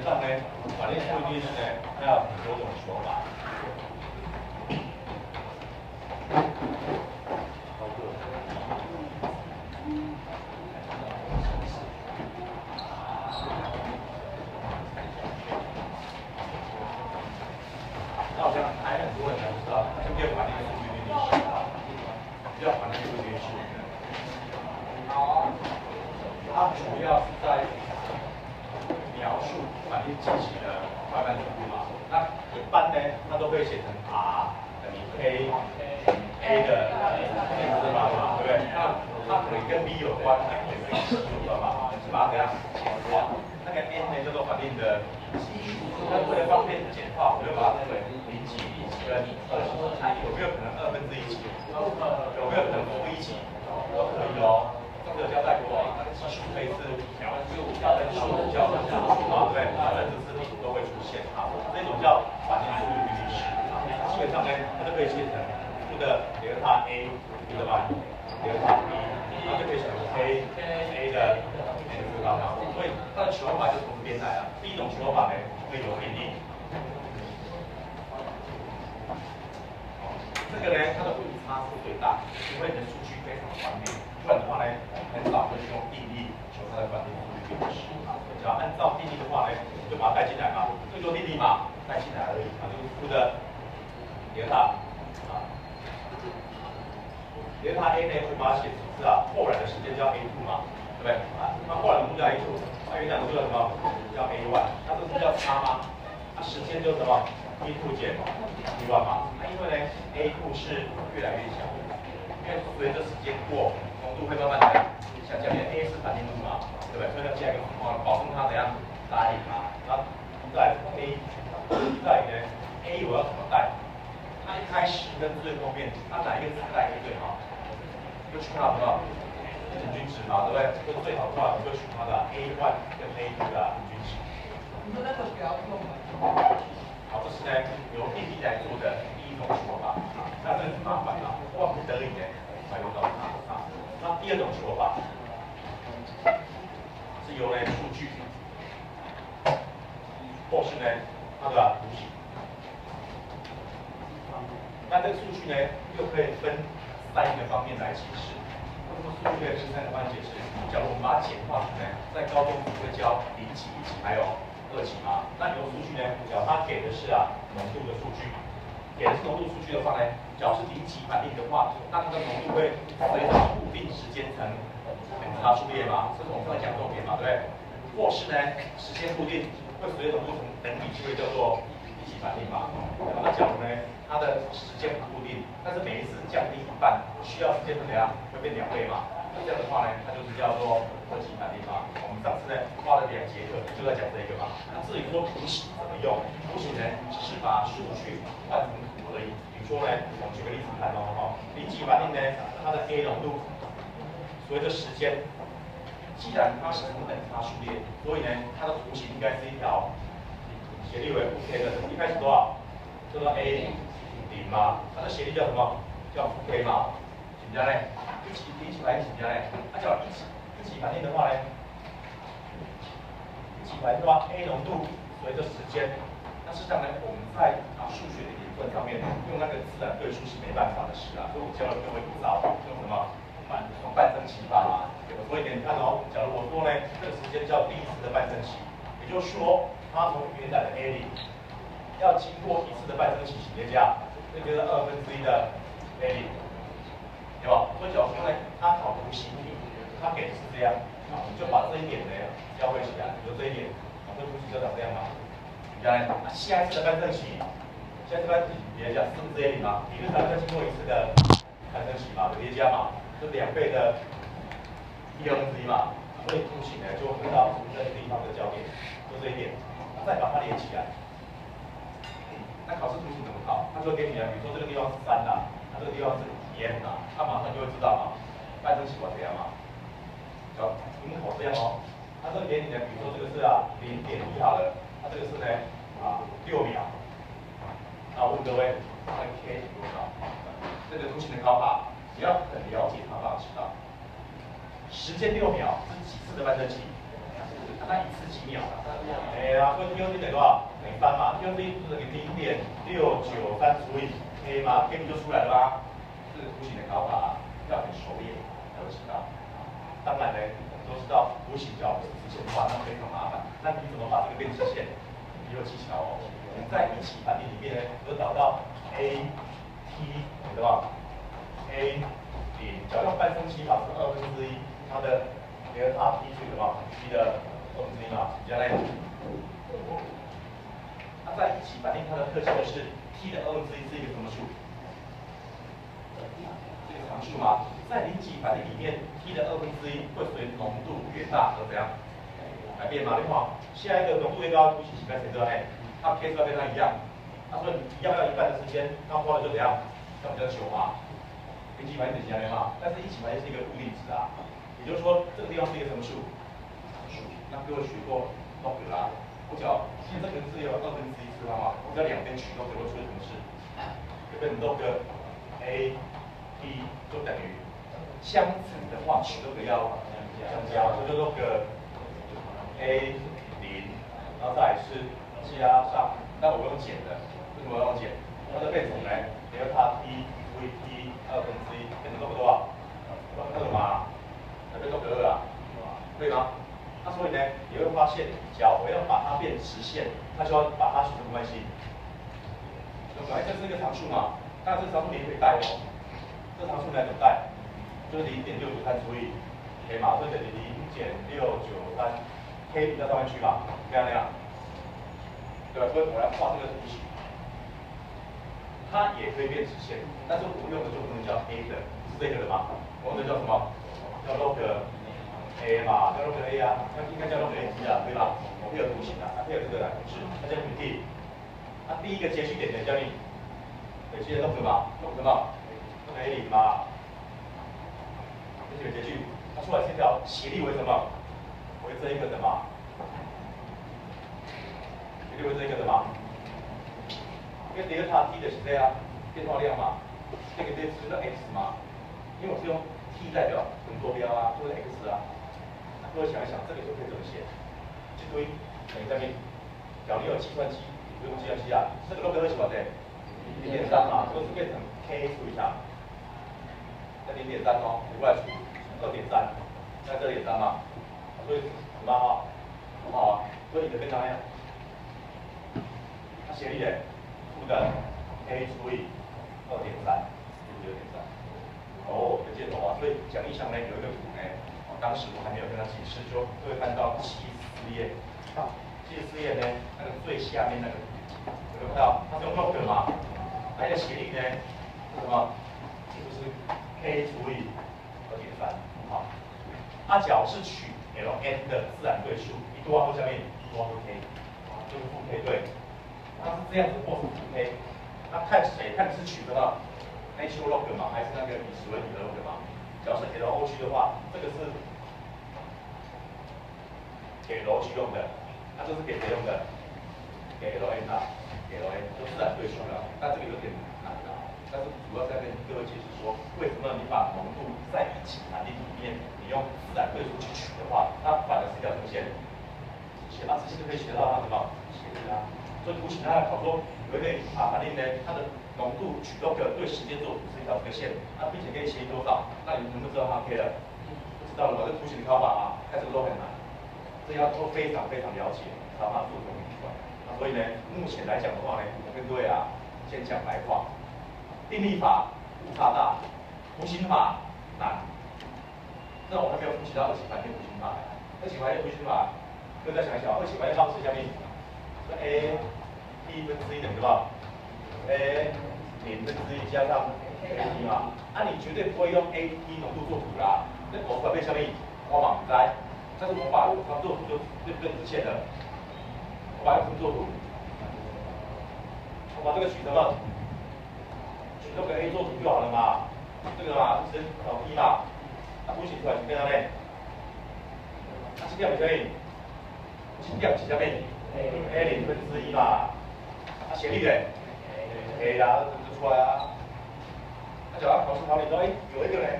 本上呢，反应速率是呢，它有很多种说法。那我想还很多人还不知道，这个反应速率历史啊，叫反应速率历史。它主要是在描述反应机器的快慢程度嘛。那一般呢，它都会写成 R 等于 A 的电磁方嘛，对不对？那它可能跟 B 有关，它可能跟 C 有关嘛，是把它怎样简化？那个 N 呢叫做反应的级数，那为了方便简化，我就把它称为0级、1级跟2级。它有没有可能1/2级？有没有可能-1级？都可以哦。这个交代过啊，那个技术可以是描述要跟数叫对不对？那甚至是例都会出现啊，这种叫反应速率比例式啊。基本上呢，它就可以写成这个德尔塔 A， 对吧？德尔塔 B， 它就可以写成 A 的 n 次方嘛。所以它的求法就从这边来啊。第一种求法呢，会有定义。这个呢，它的误差是最大，因为你的数据非常的方便。不然的话呢，很少会用定义求它的反应速率比例式啊。只要按照定义的话呢，就把它带进来嘛，最多定义嘛，带进来而已啊。就是负的德尔塔啊，德尔塔 A 呢，会把它写成是后来的时间叫 A2 嘛，对不对啊？那后来的数叫 A2， 那原来的数叫什么？叫 A1， 那这个是叫差吗？那时间就是什么 ？A2 减 A1 嘛。那因为呢 ，A2 是越来越小，因为随着时间过。浓度会慢慢的下降，因为 A 是反应度嘛，对不对？所以要加一个符号，保证它怎样带嘛。然后再 A， 再呢 A 我要怎么带？它一开始跟最后面，它哪一个字带最好？就取它什么平均值嘛，对不对？这个最好的话，你就取它的 A1 跟 A2 的平均值。你说那个不要用吗？好，这是呢由定义来做的第一种说法啊，那这个很麻烦啊，万不得已呢才用到它啊。那第二种说法是由呢数据，或是呢它的图形。那这个数据呢又可以分3个方面来解释。为什么数据可以分3个方面解释？假如我们把它简化成呢，在高中只会教0级、1级还有2级嘛。那有数据呢，假如它给的是浓度的数据。给的是浓度数据的话呢，只要是0级反应的话，那它的浓度会随着固定时间成等差数列嘛，这是我们刚才讲重点嘛，对不对？或是呢，时间固定会随着浓度成等比就会叫做1级反应嘛。那假如呢，它的时间不固定，但是每一次降低1半，需要时间是怎样？会变2倍嘛。那这样的话呢，它就是叫做2级反应嘛。我们上次呢花了2节课就在讲这个嘛。那至于说图形怎么用，图形呢只是把数据换成图而已。比如说呢，我们举个例子看哦，0级反应呢，它的 A 浓度随着时间，既然它是成等差数列，所以呢，它的图形应该是一条斜率为负 k 的。一开始多少？叫做 A0嘛，它的斜率叫什么？叫负 k 嘛。请加呢？1级反应请加呢？它叫1级反应的话呢，1级反应的话 ，A 浓度随着时间，那事实上呢，我们在数学的演算上面用那个自然对数是没办法的事啊，所以我教了各位不少用什么半增期法嘛。所以你看哦，假如我说呢，这个时间叫第1次的半增期，也就是说，它从原来的 A0要经过1次的半增期叠加，这就是1/2的 A0，对吧？所以假如说呢，它考图形题，它给的是这样，啊，你就把这一点呢交汇起来，比如这一点，这图形就长这样嘛。你看呢，下一次的半增期，下一次半增期叠加是不是 A0嘛？理论上要经过1次的半增期嘛，叠加嘛，就2倍的1/2嘛。所以图形呢就回到这个地方的焦点，就这一点，再把它连起来。那考试图形怎么考？他就给你比如说这个地方是3啦，那这个地方是n啦，他马上就会知道嘛，半增期管怎样嘛，叫门口这样哦。他这个给你比如说这个是0.1好了，那这个是呢6秒。那我问各位，那 k 是多少？这个图形的考法，你要很了解它，才知道。时间6秒是几次的半增期？那一次几秒啊？哎呀，所以 TOC 等于多少？等于3嘛 ，TOC 等于0.693除以 K 嘛 ，K 不就出来了吗？这个图形的考法要很熟练才会知道。当然呢，我们都知道图形只要不是直线的话，那非常麻烦。那你怎么把这个变直线？也有技巧哦。我们在一起反例里面呢，有找到 A T 对吧 ？A 0，只要用半升起法是1/2，它的德尔塔 T 除以什么 T 的1/2嘛，加在。它在一起反例它的特性是 T 的1/2是一个什么数？这个常数吗？在零级反例里面 ，T 的1/2会随浓度越大而怎样改变吗？你看，下一个浓度越高，图形形态谁知道呢？它 K 数要跟它一样，他说你一样要一半的时间，那花的就怎样？要比较久嘛。零级反例等级嘛，但是一起反例是一个固定值啊，也就是说这个地方是一个什么数？数。那各位学过 log 啦，我只要其实这个是有1/2次方嘛，我只要两边取 log 会出现什么事？就跟 log A T 就等于相乘的话，取 log 要相加，所以就 log A 0，然后再来是加上，那我用减的，为什么要用减？它就变成呢，德尔塔 T 除以 T 1/2，变成 log 多少？2嘛，那变 log 2啊，对吗？那所以呢，你会发现，只要我要把它变直线，那就要把它取什么关系？本来这是一个常数嘛，但这个常数你也可以代哦。这常数来怎么代？就是0.693除以 K 嘛，所以等于0.693K 比到上面去嘛，这样那样。对吧？所以我来画这个图形，它也可以变直线，但是我用的就不能叫 A 的，是这个的嘛？我用的叫什么？叫 log A 嘛，叫 log A 啊，那应该叫 log AT 啊，对吧？我配合图形啊，配合这个来公式，它叫 T。它第一个截取点的叫你，对，记得 log 嘛，log 什么 ？log A0嘛，这几个截取，它出来线条斜率为什么？为这一个的嘛。斜率为这一个的嘛。因为德尔塔 T 的是这样变化量嘛，这个就是 x 嘛，因为我是用 T 代表横坐标啊，就是 x 啊。那各位想一想，这个就可以这么写，这堆等于下面，假如你有计算机，不用计算机啊，这个 log 是什么的？0.3嘛，所以是变成 K 除以啥？那0.3哦，你过来除2.3，那这0.3嘛，所以什么啊？很好啊，所以你的变成那样，它斜率的。负的 A 除以2.3，就是2.3。哦，有箭头啊，所以讲义上呢有一个图呢，当时我还没有跟他解释，就会看到74页，74页呢那个最下面那个，有没有看到？它是用 log 嘛，它的斜率呢是什么？就是 K 除以2.3，好。它只要是取 Ln 的自然对数，一多少后下面一多少 K， 就是负 K 对。它是这样子或是负 K， 那看谁？看你是取得到 natural log 嘛，还是那个以实为底的 log 嘛？只要是 log 的话，这个是给 log 用的，那这是给谁用的？给 ln 啊，给 ln 就自然对数了。那这个有点难啊，但是主要在跟各位解释说，为什么你把浓度在一起反例里面，你用自然对数去取的话，它反而是一条直线。写到直线就可以学到它什么？斜率啊。所以图形它来考说，有一类反例呢，它的浓度取 log 对时间做图是一条这个线，那并且可以斜率多少？那你能不能知道它 K 了？不知道了吧？这图形的考法啊，看这个都很难，这要都非常非常了解，才把它做成出来。那所以呢，目前来讲的话呢，我跟各位啊，先讲白话，定力法误差大，图形法难。那我还没有复习到2期反列图形法，2期反列图形法，各位再想一想，2期反列方式下面。A T 分之1等于多少 ？A 0分之1加上 A T 嘛，你绝对不会用 A T 浓度做图啦，那我把被下面我往在，但是我把它做图就变直线了，我把它做图，我把这个取什么？取这个 A 做图就好了嘛，这个嘛是导 T 嘛，它图形出来是变成嘞，它是这样可以，是这样下面。A 0分之1嘛，它斜率的 A 啦，就出来啊。那假如考试考你说，有一个人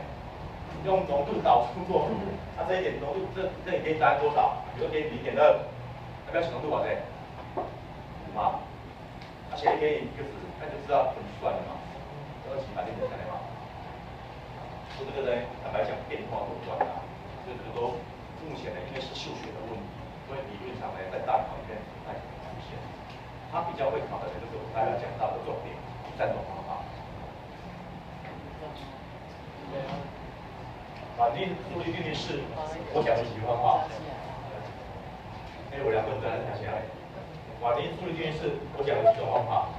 用浓度导出做数，那这一点浓度这里给你答案多少？比如给你0.2，要不要写浓度啊？对，5嘛，而且给你一个字，那就知道怎么算了嘛，2几把0.3来嘛。说这个呢，坦白讲变化多端啊，所以这个都目前呢，因为是数学的问题，所以理论上呢，在大考里面不太可能出现。它比较会考的呢，就是我们大家讲到的重点第3种方法。反定速率定律是我讲的几句方法。我2分钟来讲起来。反定速率定律是我讲的几种方法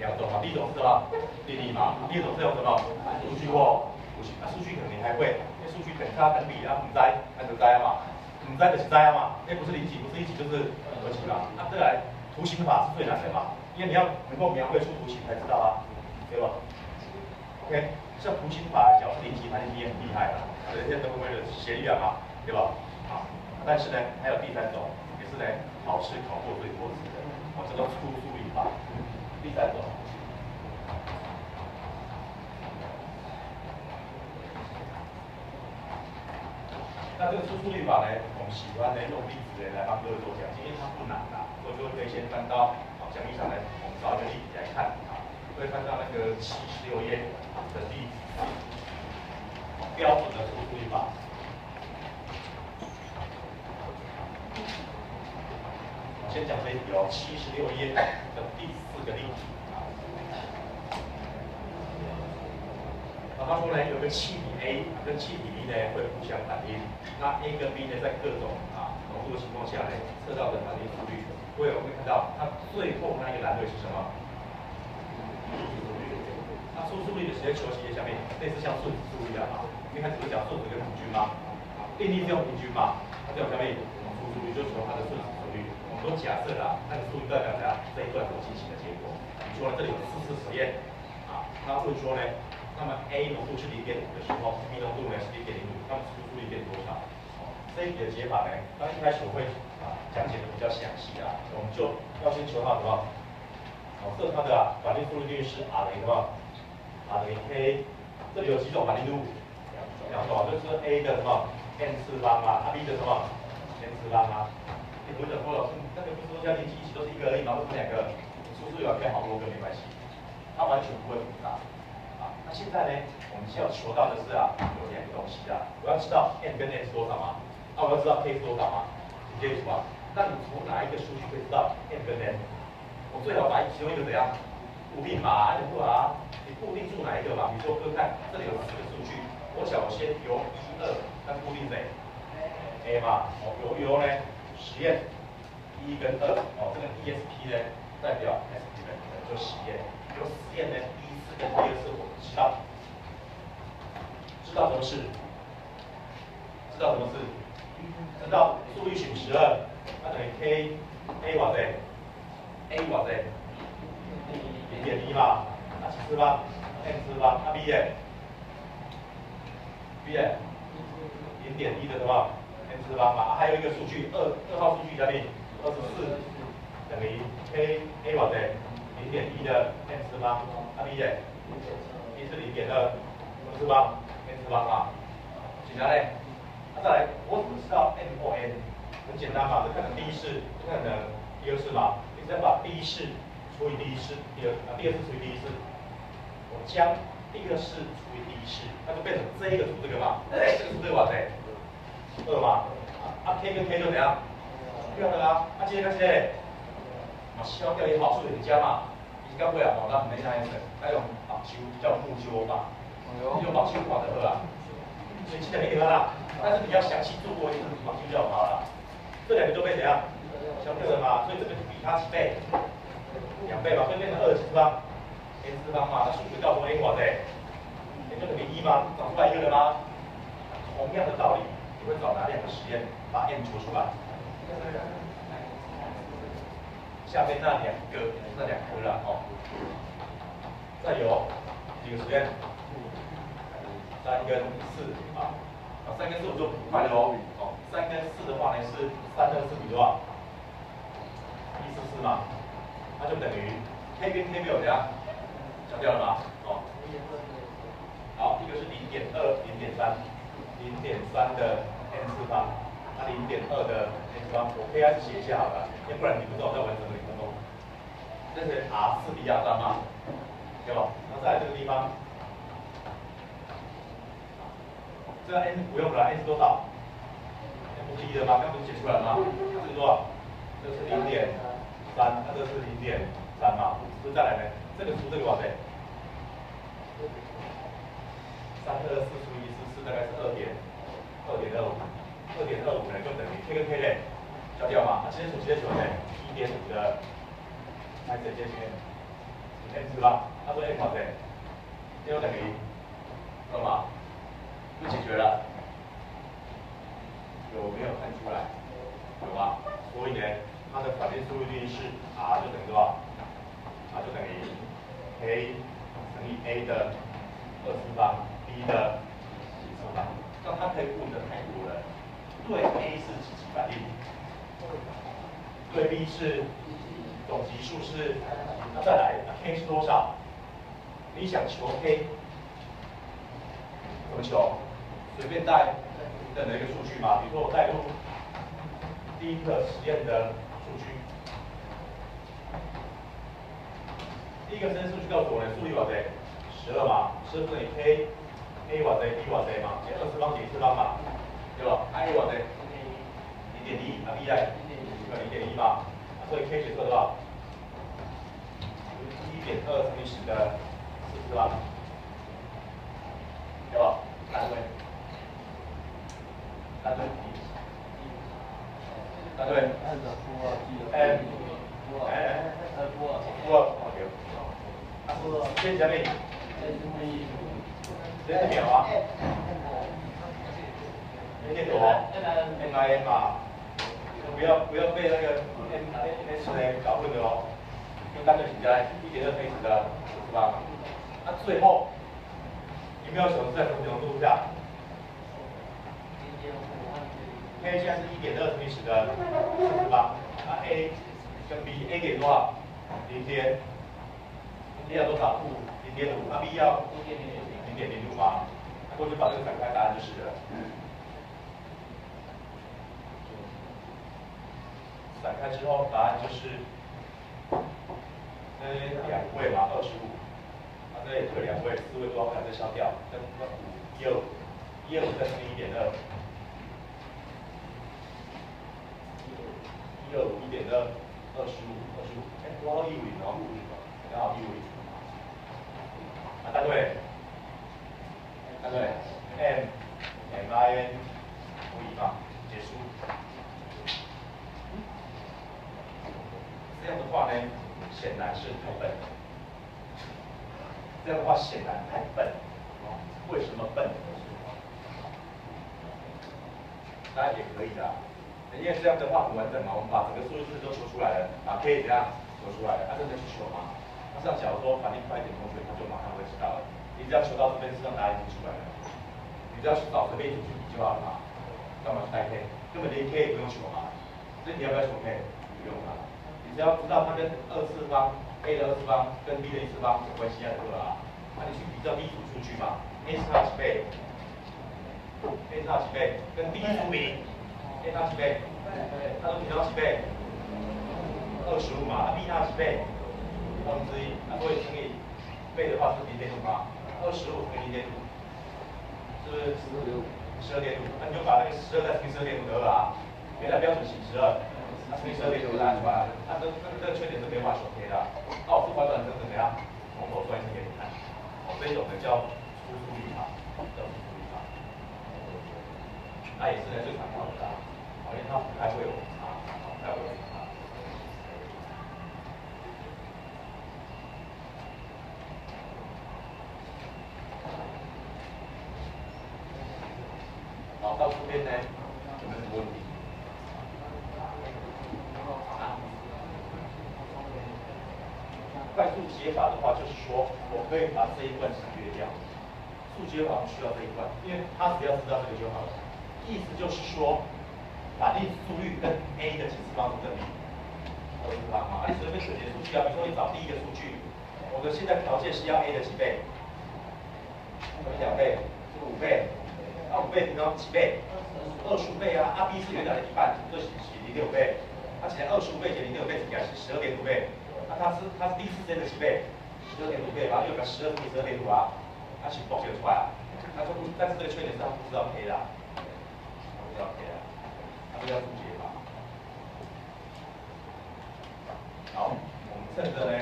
，2种嘛。第一种是什么？定律嘛。第二种是用什么？数据或图形。数据可能你还会，因为数据等差等比啊，不知那就知嘛。不知就是知嘛。不是0几，不是1几，就是2几嘛。那再来图形法是最难的嘛，因为你要能够描绘出图形才知道啊，对吧 ？OK。像图形法，只要是0级盘也很厉害了，人家都会的斜率嘛，对吧？好，但是呢，还有第3种，也是呢考试考过最多次的，叫做粗速率法。第3种。那这个粗速率法呢，我们喜欢呢用例子来帮各位做讲解，因为它不难啦，所以就可以先翻到讲义上来，我们找一个例子来看啊，会翻到那个76页的第标准的粗速率法。先讲这一题哦，76页的第4个例题。他说呢，有个气体 A 跟气体 B 呢会互相反应，那 A 跟 B 呢在各种浓度的情况下呢，测到的反应速率，各位我们会看到它最后那一个栏位是什么？那速率的直接求其下面类似像瞬时速率一样嘛，因为它只是讲瞬时跟平均嘛，定律是用平均嘛，它这种下面速率就求它的瞬时速率。我们都假设啦，那个速率代表这一段所进行的结果。比如说这里有4次实验他问说呢，那么 A 浓度是0.5的时候 ，B 浓度呢是0.05，那么速率变多少？这一题的解法呢，刚一开始我会讲解的比较详细我们就要先求它什么？设它的反应速率定律是 R 等于什么 ？R 等于 K， 这里有几种反应度？2种，就是 A 的什么 n 次方B 的什么 n 次方你不会讲说老师，那个不是说加进去一起都是1个而已嘛？为什么2个？速率要变好多个没关系，它完全不会复杂。那现在呢，我们需要求到的是有2个东西我要知道 n 跟 n 是多少嘛？我要知道 k 是多少嘛？你可以除啊。那你从哪一个数据可以知道 n 跟 n？ 我最好把其中一个怎样固定嘛？你不你固定住哪一个嘛？比如说各位看这里有4个数据，我先由1、2，那固定谁 ？A 嘛。由呢实验1跟2，这个 ESP 呢代表 SP 呢就实验，由实验呢第1次跟第2次我们知道什么事？知道什么事？知道速率乘12，那等于 K A 瓦谁 ？A 瓦谁 ？0.1嘛，几次方 ？n 次方。B 耶 ？B 耶？0.1的什么 n 次方嘛？还有一个数据2号数据下面24等于 K A 瓦谁？0.1的 n 次方。B 耶 ？B 是0.2 n 次方 n 次方嘛？其他嘞？再来，我怎么知道 n 或 n？ 很简单嘛，就看成第1式，看成第2式嘛。你只要把第1式除以第1式，第2式除以第1式，我将第2式除以第1式，那就变成这个除这个嘛，这个除这个嘛谁？2嘛。K 跟 K 就怎样？掉了啦。接着消掉也好，数学加嘛。应该会那没啥意思。那种叫木修法，用木修法的所以记得没给他啦。但是你要详细做过一次绑定就好了。这2个就被怎样消掉了嘛？所以这个比它几倍？2倍嘛，所以变成2次方 n 次方嘛。那数学叫做 n 瓦谁 ？n 就等于1吗？找出来1个了吗？同样的道理，你会找哪2个实验把 n 求出来？下面那2颗了再有几个实验？3跟43跟4我就不快了3跟4的话呢是3跟4比多少？144嘛，那就等于 K 跟 K 没有怎样消掉了嘛？好，一个是0.2、0.3， 0.3的 n 次方，那0.2的 n 次方，我可以开始写一下好了，要不然你不知道我在玩什么0分钟。这是 r 4 d r 端嘛，对吧？然后再来这个地方，这个 n 不用了 ，n 是多少 ？n 不是1的吗？刚不是写出来了吗？这是多少？这是0.3，那这是0.3嘛？是再来呢？这个除这个往谁？324除以14大概是2.25呢就等于 k 跟 k 嘞交掉嘛？那直接除呢？1.5的，那直接先 n 是吧？他说 n 往谁？就等于2嘛？就解决了。有没有看出来？有吗？所以呢，它的反面速率是 r 就等于多少 ？r 就等于 k 乘以 a 的2次方 b 的4次方。那它可以问的太多了。对 a 是几级反应？对 b 是总级数是，那再来 k 是多少？你想求 k， 怎么求？随便带任何一个数据嘛，比如说我带入第一个实验的数据，第一个实验数据告诉我的速率瓦谁？12嘛，12乘以 k，a 瓦谁 ，b 瓦谁嘛，减2次方减1次方嘛，对吧 ？a 瓦谁？0.1，啊 b 在0.1嘛，所以 k 写出多少？1.2乘以10的4次方，对吧？答对。答对。答对。OK。先前面。这是秒啊。念懂哦 ？MIN 嘛，不要被那个 MS 呢搞混了哦。用单纯请加1.2乘以10的4次方。那最后有没有求在什么浓度下？ k 现在是1.2乘以10的4次方，那 a 跟 b，a 给多少？0.，a 要多少？0.5，那 b 要0.05嘛？那过去把这个展开，答案就是了。展开之后，答案就是这2位嘛，25，那这里退2位，4位多少？把这消掉，跟125再乘以1.2。125 1.2 25，哎，多少150哦？刚好150。啊，答对。答对 ，MIN 除以嘛，结束。这样的话呢，显然是太笨。这样的话显然太笨。为什么笨？当然也可以的。因为这样的话很完整嘛，我们把整个数据都求出来了，把 k 怎样求出来了，真的去求吗？那这样假如说反应快一点，同学他就马上会知道了。你只要求到这边，实际上答案已经出来了。你只要去找随便一组去比就好了嘛，干嘛去带 k？ 根本连 k 也不用求嘛。所以你要不要求 k？ 不用啊。你只要知道它跟2次方 a 的2次方跟 b 的1次方有关系就好了啊。那你去比较第一组数据嘛 ，a 是它几倍 ？a 是它几倍？跟第一组比。a 它几倍？它都比到几倍？25嘛。b 它几倍？1/4。那所以乘以倍的话是0.5嘛？25乘以0.5，是不是12.5？那你就把那个12再乘以12.5得了啊。原来标准型12，那乘以12.5答案出来了。那这个缺点是没法手贴的。那我不反转成怎么样？从头算一次给你看。这一种呢叫粗速率法，叫粗速率法。那也是呢最常考的啦。因为它不太会有差，不太会有差。好，到这边呢，有没有什么问题？快速解法的话，就是说我可以把这一段省略掉。速解法不需要这一段，因为他只要知道这个就好了。意思就是说，反应速率跟 a 的几次方成正比，2次方嘛。你随便选些数据啊，比如说你找第一个数据，我的现在条件是要 a 的几倍？2倍是5倍，啊5倍平方几倍？25倍啊，啊 B 是原来的一半，就是0.5倍，它起来25倍减0.5倍，应该是12.5倍，那它是第4阶的几倍？12.5倍吧，6个12除以12.5啊，它其实表现出来啊，它就但是这个缺点是它不知道 K 啦，它不知道 K 啦，它不知道注解法。好，我们趁着呢，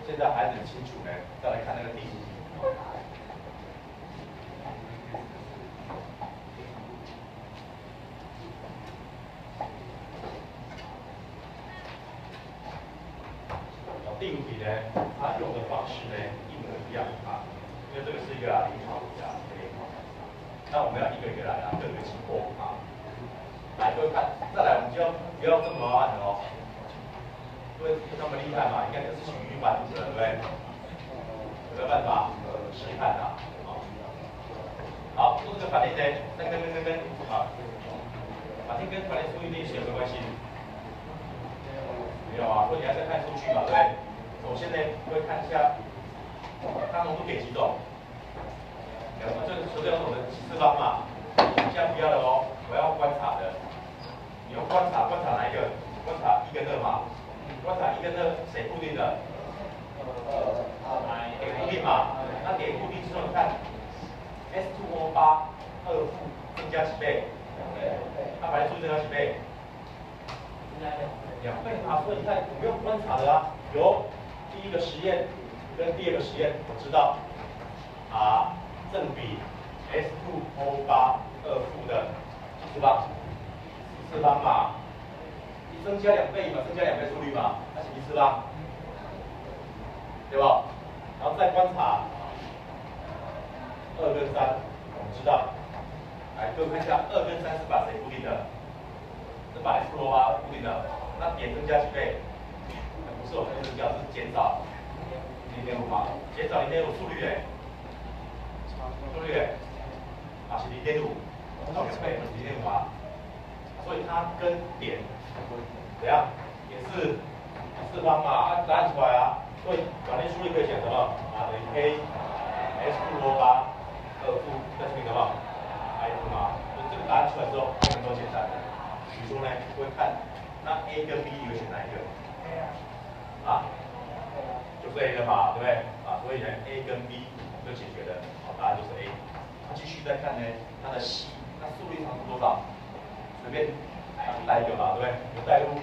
现在还很清楚呢，再来看那个第5题。第5题呢，它用的方式呢一模一样啊，因为这个是一个临床题啊，那我们要一个一个来啊，各个击破啊。来，各位看，再来我们就要不要这么麻烦了哦，因为那么厉害嘛，应该就是属于反对不对？有没有办法试看啊？好，做这个反应呢，跟啊，反应跟反应数据练习有没有关系？没有啊，所以你还在看数据嘛，对不对？首先呢，会看一下它浓度给几种，这个除掉我们几次方嘛，现在不要了哦，我要观察的。你用观察哪一个？观察1跟2嘛。观察1跟2谁固定的？给固定嘛。那给固定之后，你看 S2O8 2负增加几倍？它反应数增加几倍？2倍啊，所以你看我们用观察的啊，有第一个实验跟第2个实验，我知道 R 正比 S2O8 2负的几次方？1次方嘛，你增加2倍嘛，增加2倍速率嘛，那是1次方，对吧？然后再观察2跟3，我们知道，来各位看一下，2跟3是把谁固定的？是把 S2O8 固定的。那点增加几倍？不是我们增加，是减少0.5嘛，减少0.5速率哎，速率哎，啊是0.5，到2倍0.5啊，所以它跟点怎样也是1次方嘛，答案出来啊，所以反应速率可以写什么？啊等于 K S2O8 2负再乘以什么 I2嘛，所以这个答案出来之后很多简单的，比如说呢会看。那 A 跟 B 你会选哪一个？啊，就是 A 的嘛，对不对？啊，所以呢 A 跟 B 就解决了，好，答案就是 A。那继续再看呢，它的 C， 那速率长度多少？随便带一个嘛，对不对？有带入，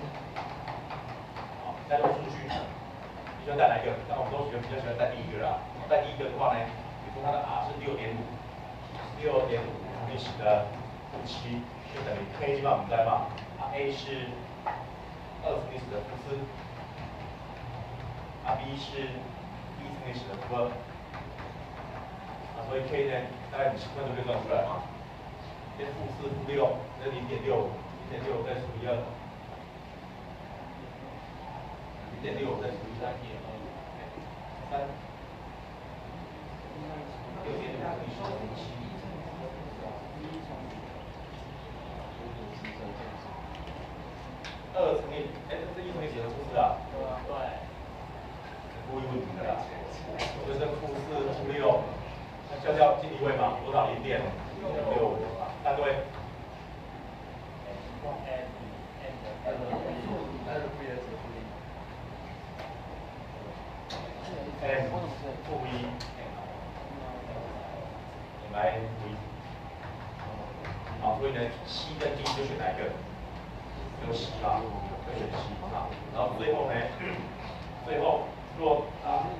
好，带入数据，你喜欢带哪一个？那我们都比较喜欢带第1个啦。带第1个的话呢，比如说它的 R 是6.5乘以10的负7，就等于 K 基本上我们带嘛，啊 A 是2乘以10的负4，啊 B 是1乘以10的负2，啊所以 K 呢，大概你习惯就可以算出来嘛。这负4负6，这0.6再除以2，0.6再除以3，3，6.5乘以17。2乘以，这是1乘以10的负4啊？对。故意问你的啦。所以这负4负6，那消掉进一位嘛，多少？0.65，答对。M 负1，来负1。好，所以呢 ，C 跟 D 就选哪一个？有 C 嘛，就选 C 啊。然后最后呢，若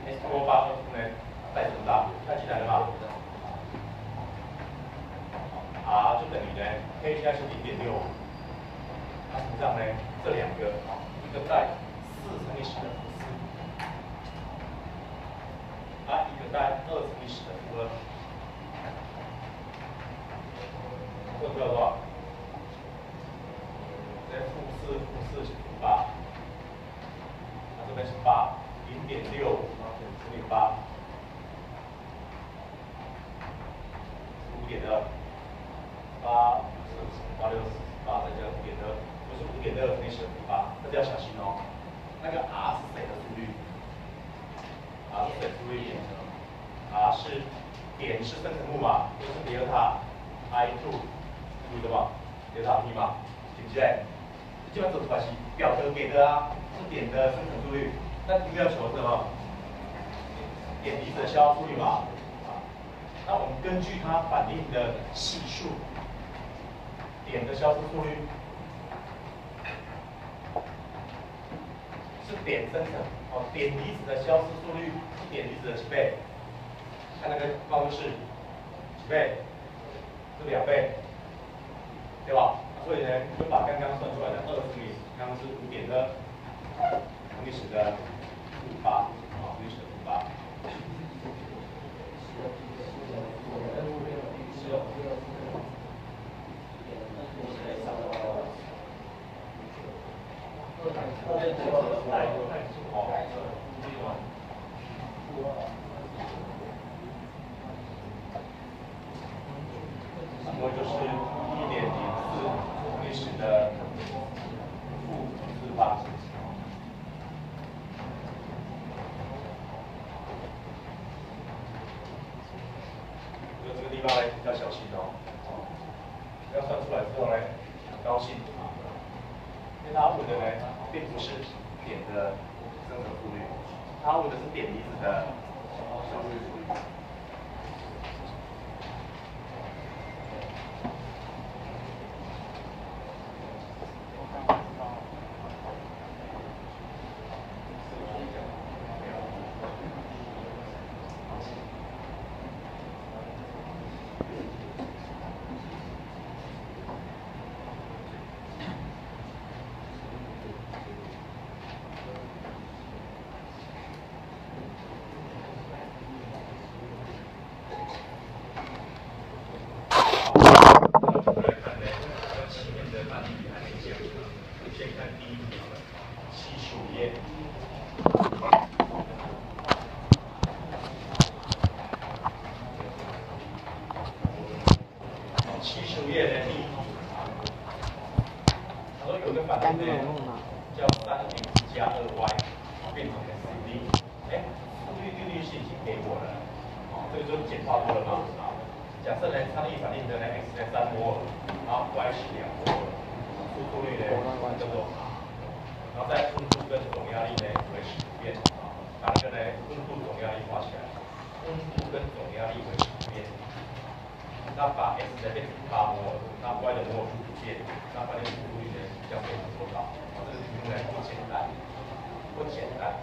S2O8 2负呢再乘大，看起来了吗？R 就等于呢 ，K 现在是0.6，那实际上呢，这两个一个带4乘以10的负4，啊，一个带2乘以10的负2，这个多少？这负4是负8，那这边是8，0.6除以8，5.2，8再加5.2，就是5.2乘以10的负8，大家要小心哦。那个 R 是谁的速率 ？R 是谁的速率？R 是点是分层目嘛，就是德尔塔 I2，注意什么？delta T 嘛，对不对？基本走出来是表格给的啊，是点的生成速率，那题目要求什么？点离子的消耗速率嘛，那我们根据它反应的系数，点的消失速率是点生成哦，点离子的消失速率是点离子的几倍？看那个方程式，几倍？是2倍，对吧？所以呢，就把刚刚算出来的2乘以刚刚是5.2乘以10的8，啊，乘以10的8。那么就是1.04乘以10的-48。这个地方呢要小心哦，要算出来之后呢，很高兴啊，因为它问的呢并不是点的生成速率，它问的是点离子的消失速率。75页的第一题，他说有个反应呢叫3x加2y 变成 SD， 速率定律是已经给我了，这个就简化多了嘛。假设呢，它的反应的呢 x 呢3摩尔，然后 y 是2摩尔，速率呢叫做 r， 然后在温度跟总压力呢维持不变，把那个呢温度总压力画起来，温度跟总压力维持不变。那把 x 呢变成8摩尔，那 y 的摩尔数不变，那反应速率呢将变成多少？这个题目呢不简单，不简单。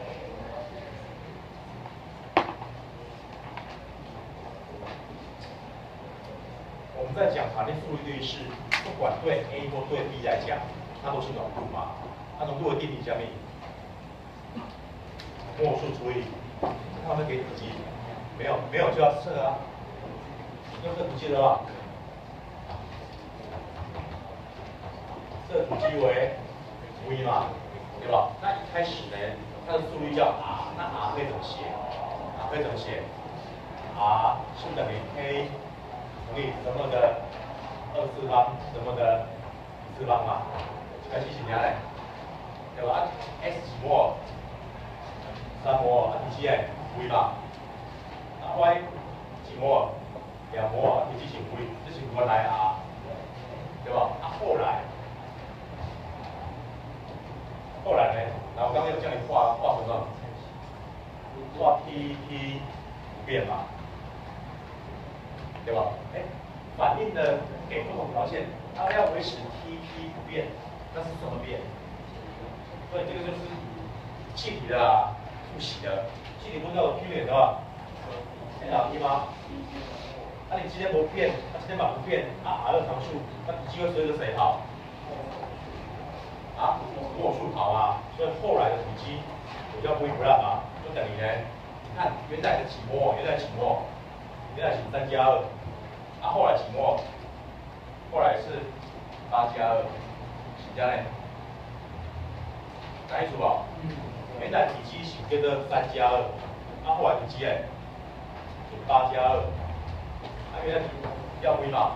我们在讲反应速率是不管对 A 或对 B 来讲，它都是浓度嘛。它浓度的定理下面，摩尔数除以，他们给体积，没有就要测啊。这个不记得吧？这体积为 v 嘛，对吧？那一开始呢，它的速率叫 r， 那 r 可以怎么写 ？r 可以怎么写 ？r 是等于 k 乘以什么的24方什么的4方嘛？这个是怎样嘞？对吧 ？x 几摩尔？3摩尔，体积诶 v 嘛？那 y 几摩尔？2摩尔，体积是 v， 这是原来 r， 对吧？后来呢？然后我刚刚有叫你画什么？画 T 不变嘛，对吧？反应的给不同条件，它要维持 T 不变，那是怎么变？所以这个就是气体的复习的，气体温度的 Q 点的话，老 T 吗？那你今天不变，今天不变，R 的常数，那体积会随着谁跑？摩尔数跑啊，所以后来的体积我叫 V gram 嘛，就等于呢，你看原来的几摩尔，原来是3加2，后来几摩尔，后来是8加2，几加呢？哪一组啊？原来体积是跟着3加2，后来体积是8加2，原来要 V 嘛？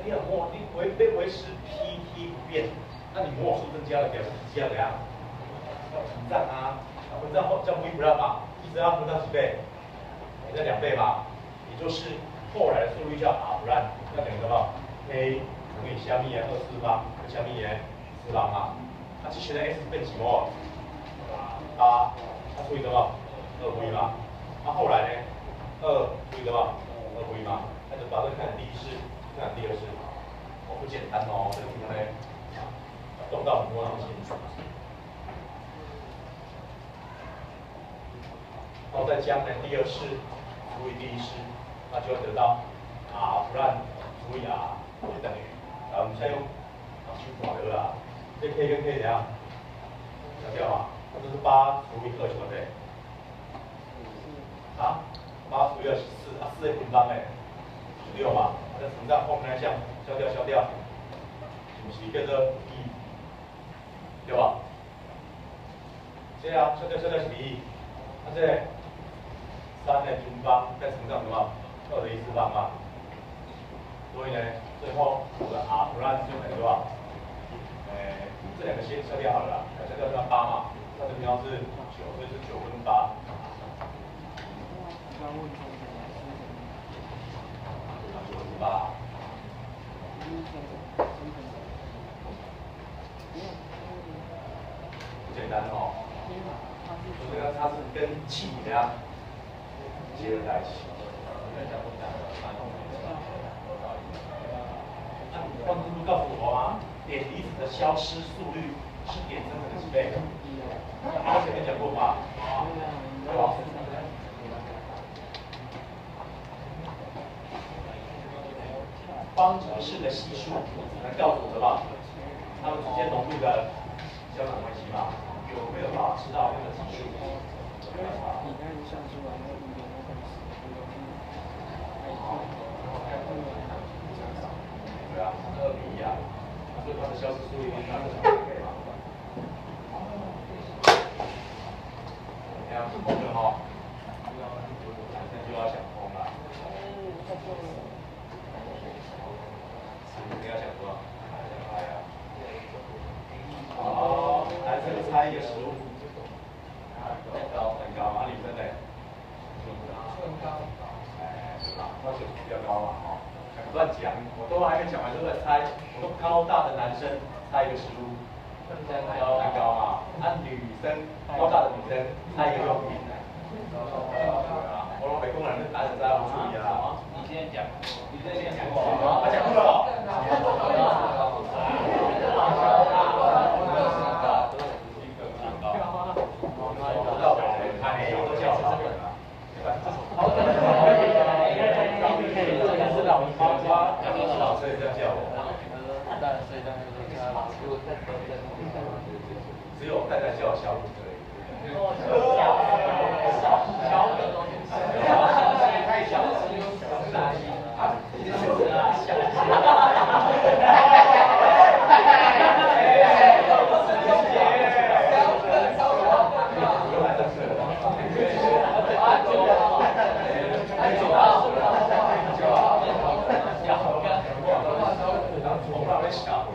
你很摩，你维持 T 不变，那你摩尔数增加了，表示体积要怎样？要膨胀啊，膨胀后叫 V gram 嘛，1直要膨胀几倍？也在2倍嘛，也就是后来的速率叫 r 不然要等于什么 k 乘以虾米的24方跟虾米的4方嘛。那之前的 x 变几摩？8，那除以什么？2V 嘛。那后来呢？2除以什么？2V 嘛。那就把这个看成第一式，看成第二式。哦，不简单哦，这个地方呢，动到很多东西。然后再将呢第二式除以第一式，那就会得到 r 不然除以 r 就等于，然后我们现在用去保留啦，这 k 跟 k 怎样？消掉嘛，那这是8除以2什么的？啊，8除以2是4，啊4的平方哎，16嘛，那乘上后面那项消掉，是不是叫做1？对吧？这样消掉是1，啊这3的平方再乘上什么？2的1次方嘛。所以呢，最后我的 r 不然就等于多少？这两个先消掉好了啦，消掉8嘛，它这个平方是9，所以是9分8。9分8。不简单哦。这个它是跟气怎样结合在一起。光之不告诉我吗？碘离子的消失速率是碘生成的几倍？我前面讲过吧？对吧？方程式的系数能告诉我什么？它们之间浓度的相等关系嘛？有没有办法知道那个级数？对啊，2比1啊，所以它的消失速率应该是2倍嘛。这样通了哈，男生就要想通了。女生要想多少？想来啊。好，男生猜一个食物。很高啊，女生呢？更高。对吧？那就比较高嘛，哦。乱讲，我都还没讲完就在猜。我说高大的男生猜一个食物，蛋糕嘛。啊，女生高大的女生猜一个用品。我说北工人的男生在不注意啊。你先讲，你先讲。他讲过了。只有太太叫小虎可以。太小了，是哪里？你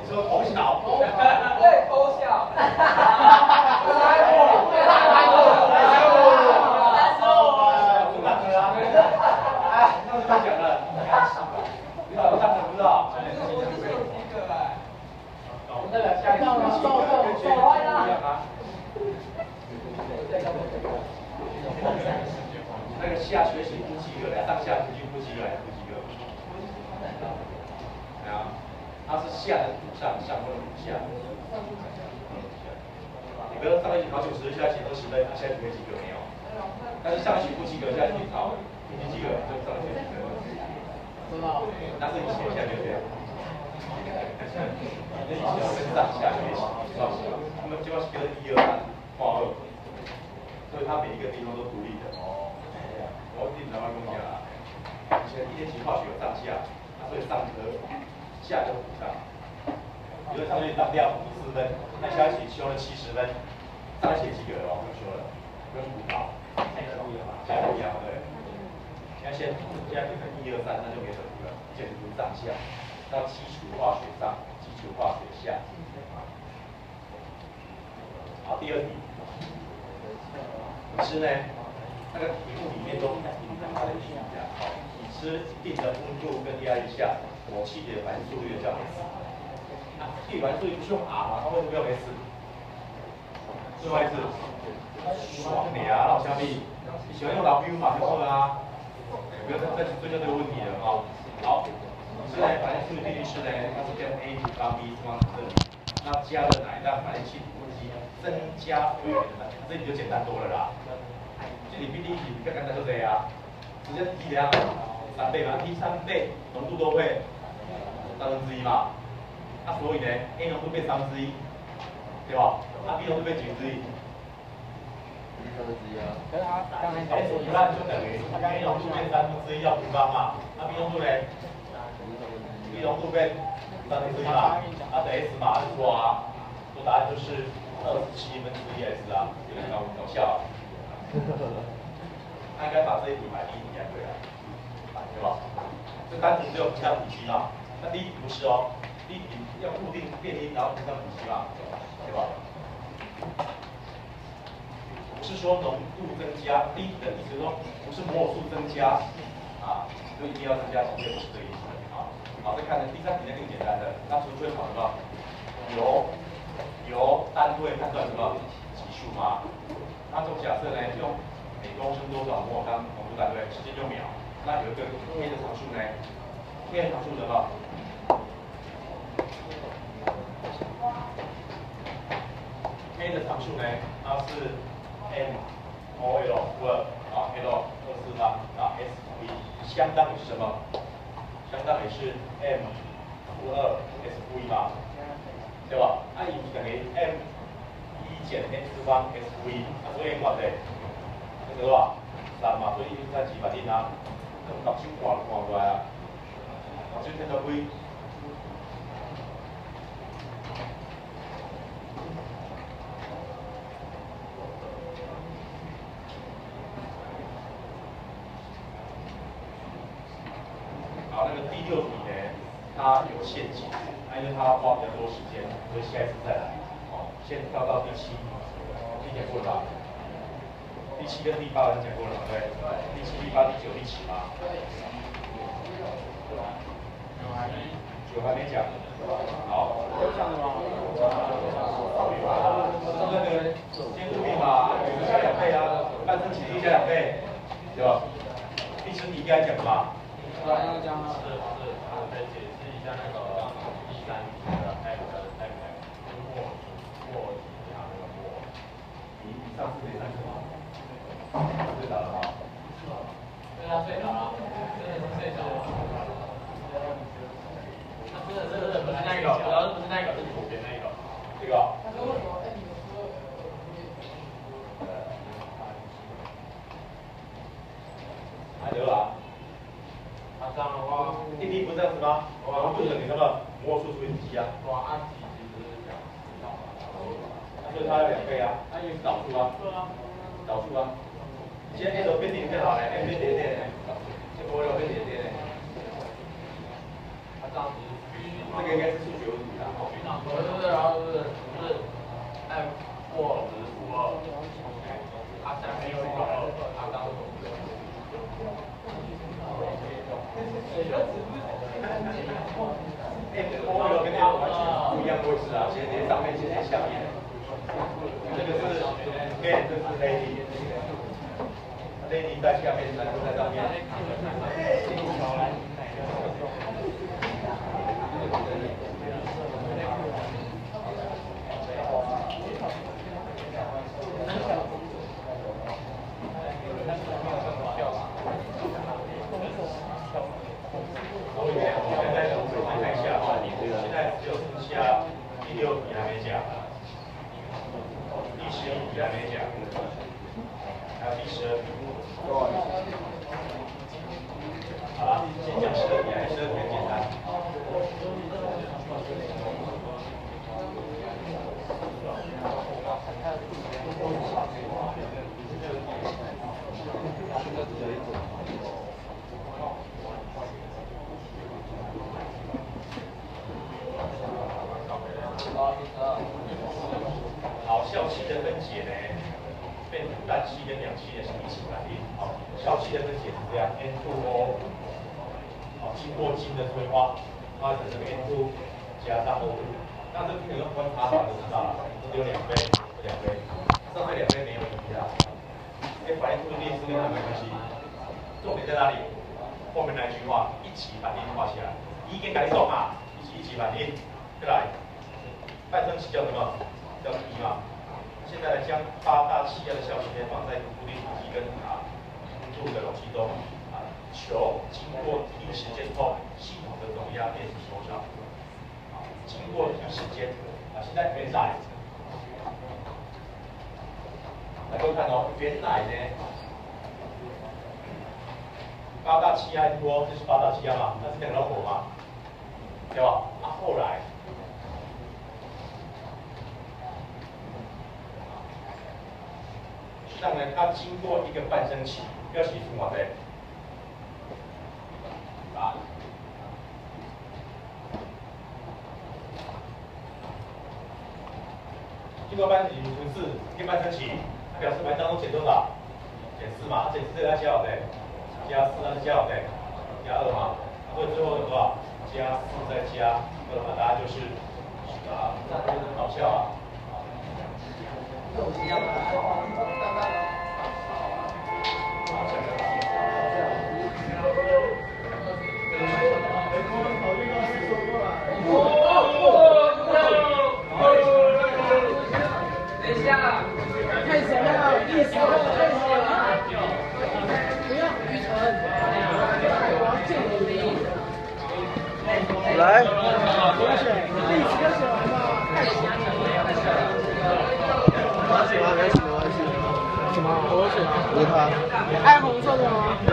说头小？对，头小。他讲了，你好，他怎么知道？那个下学期不及格的，上下学期不及格还是不及格？啊，它是下的补上，上不能补下。你不要上一期考90，下一期都10分，下一期没及格没有？但是上一期不及格，下一期考平均及格，就上一期及格。但是你写下就这样。那以前要分上下学期，他们就要跟1、2、3画2，所以它每一个地方都独立的。哦，我听台湾跟我讲啊，以前1年级化学有上下，所以上科下就补上。因为上学期当掉54分，那下一期修了70分，上一期及格了，不用修了，不用补考。下不一样，对。现在变成1、2、3，那就没得读了，简读上下。到基础化学上，基础化学下。好，第二题。其实呢，那个题目里面都隐藏它的意义啊。是一定的温度跟压力下，火气的反应速率叫 S。气反应速率不是用 R 吗？它为什么用 S？ 另外一次，爽你啊，老虾米，你喜欢用 W 嘛就好啦，不要再去追究这个问题了啊。好，现在反应速率定律是呢，它是跟 A 平方 B 方这里，那加了哪一让反应气体积增加微源的，这里就简单多了啦。这里 B D 比较简单就这样，直接提怎样？3倍嘛，提3倍，浓度都会1/3嘛。那所以呢 ，A 浓度变1/3，对吧？那 B 浓度变几分之一？可是他刚才，S 一半就等于 A 浓度变1/3要平方嘛，那 B 浓度呢 ？B 浓度变1/3嘛，啊等 S 嘛，是说啊，说答案就是27/1 S 啊，有点搞笑。他应该把这一题买第一题才对啊，对吧？这单纯只有平方体积嘛，那第一题不是哦，第一题要固定变音，然后平方体积嘛，对吧？不是说浓度增加，第一题的意思是说不是摩尔数增加啊，就一定要增加几倍，不是这个意思啊。好，再看呢，第三题呢更简单的，那纯粹考什么？由单位判断什么级数嘛？那这种假设呢，用每公升多少摩尔当浓度单位，时间用秒。那有一个 K 的常数呢 ，K 的常数什么 ？K 的常数呢，它是 m/mol 负2啊 ，L 248啊 S 负1，相当于是什么？相当于是 m 负2 S 负1嘛，对吧？那以等于 m1减 x 方 S 负1，那所以偌济？这个多少？3嘛，所以1几嘛，你拿6手换过来啊，6手乘到几？好，那个第6题呢，它有陷阱，因为它花比较多时间，所以下一次再来。哦，先跳到第7题，讲过了吧？第7跟第8我讲过了嘛，对？第7、第8、第9、第10嘛。9还没讲。好。有讲的吗？那个监督密码加2倍啊，半升起立加2倍，对吧？第10题应该讲吧？要讲啊。是，我再解释一下那个第3题的 M 跟或其他那个或。你上次没上课吗？睡着了吗？对啊，睡着了，真的是睡着了。真的不是那个，主要是不是那个，是左边那个。这个。还得了。那这样的话，第一题不是这样子吗？浓度等于什么？摩尔数除以体积啊。哇，按体积是讲那所以它要2倍啊，那因为是导数啊。对啊。导数啊。现在 A 变0更好嘞 ，A 变0点，结果我变0点嘞。它这样子，这个应该是数学问题啦。不是，然后是 M 或者是负2，它下面有一个2，它当中。我跟你完全不一样位置啊，写在上面，写在下面。这个是 A， 这是 AD 在下面，然后在上面。现在只有剩下第6题还没讲，第11题还没讲，还有第12题。好了，先讲12题，12题很简单。好，笑气的分解呢，变成氮气跟氧气呢是一起反应。好，笑气的分解是这样 ，N2O 经过金的催化，它产生1度加上2度。那这个用观察法就知道了，只有2杯，上面2杯没有1啊。跟反应速度列式跟它没关系，重点在哪里？后面那句话，一起反应画起来。已经改动啊，一起反应，再来，半升期叫什么？叫1嘛。现在来将8大气压的小气放在固定体积跟温度的容器中，求经过T时间后，系统的总压变是多少？经过T时间，现在原来，来各位看哦，原来呢，8大气压一波，这是8大气压嘛，那是2道火嘛，对吧？后来。当然，它经过一个半升期，要写出嘛对。经过半升期除4，一个半升期，它表示白当中减多少？减4嘛，减4再加好对，加4那是加好对，加2嘛，所以最后有多少？加4再加2嘛，答案就是好笑啊。等一下，太神了，历史太神了！不要愚蠢，我要见你。来，我选历史就选完吧，太神了！没关系，没关系。什么？我选啊？不是他。爱红色的吗？对。